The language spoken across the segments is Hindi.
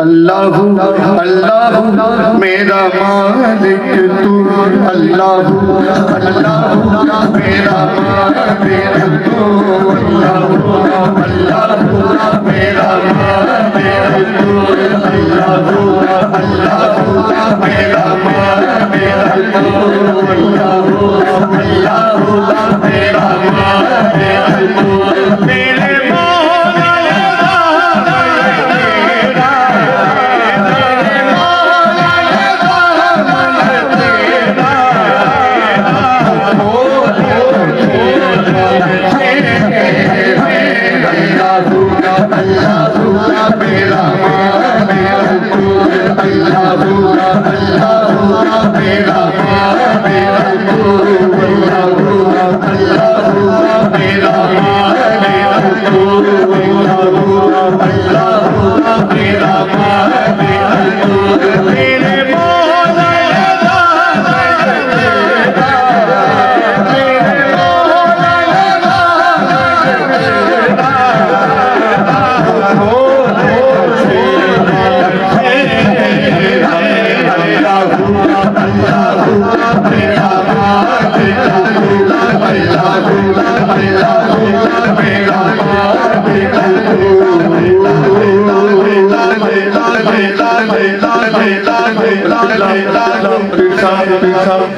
अल्लाह अल्लाह मेरा मालिक तू, अल्लाह अल्लाह मेरा मालिक तू, अल्लाह अल्लाह मेरा मालिक तू, अल्लाह अल्लाह मेरा मालिक तू, अल्लाह अल्लाह मेरा मालिक तू, मेरे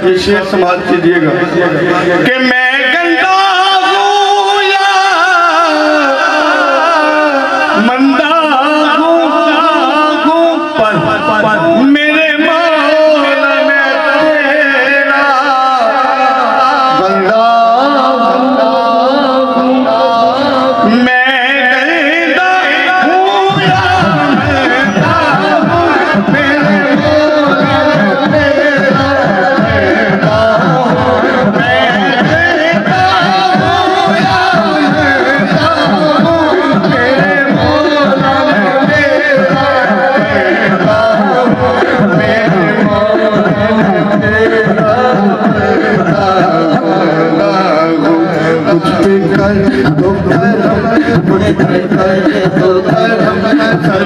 ये शेर समाज कीजिएगा कि मैं गंदा हूँ या मंदा हूँ पर मेरे मौला मैं तेरा बंदा मैं गंदा हूँ या मंदा हूँ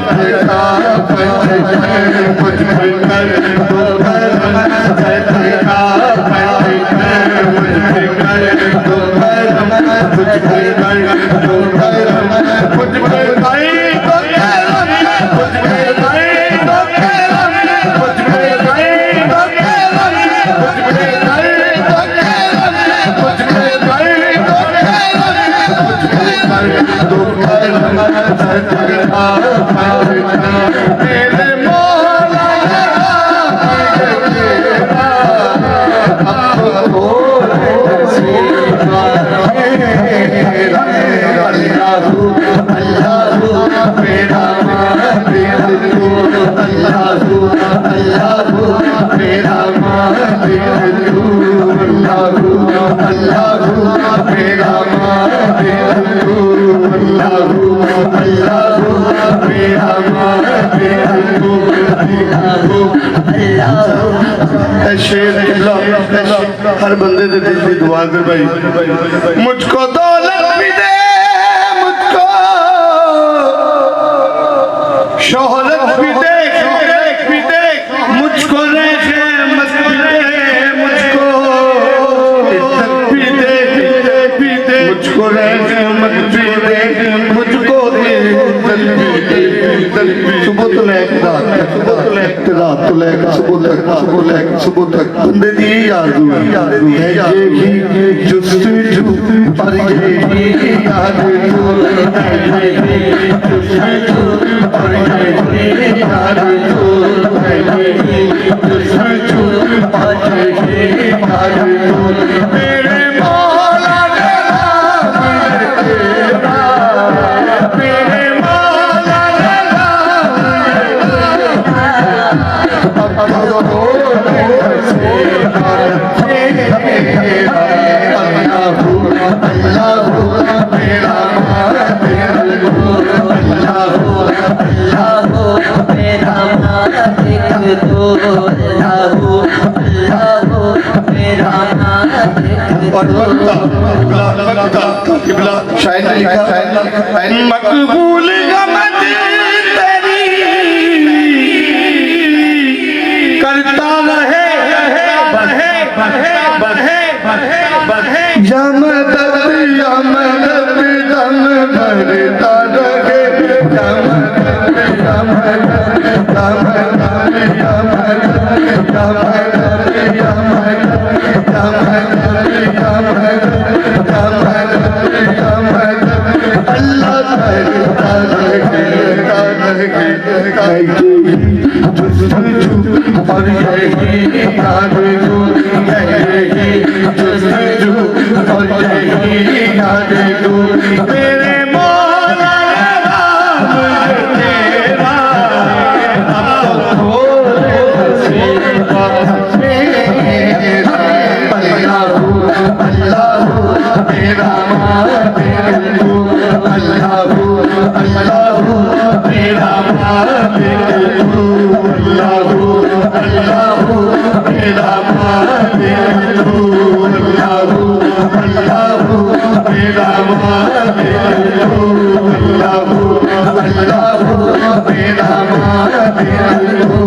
मेरे हर बंदे दे दिल की दुआ कर भाई, मुझको दौलत भी दे, मुझको शोहरत भी दे, मुझको रहमत भी दे, मुझको इज्जत भी दे, मुझको रहमत भी दे, मुझको इज्जत भी दे। सुबह तो सुबह तक बंदे दी आरज़ू है ये जुस्तजू पर ये आरज़ू है ये जुस्तजू पर ये आरज़ू है ये जुस्तजू पर ये आरज़ू मेरे मौला शायद लिखा मकबूल मेरे मौला राम तेरा अब थोड़े नसीबा मेरा अल्लाह मेरा अल्लाह मेरा मेरा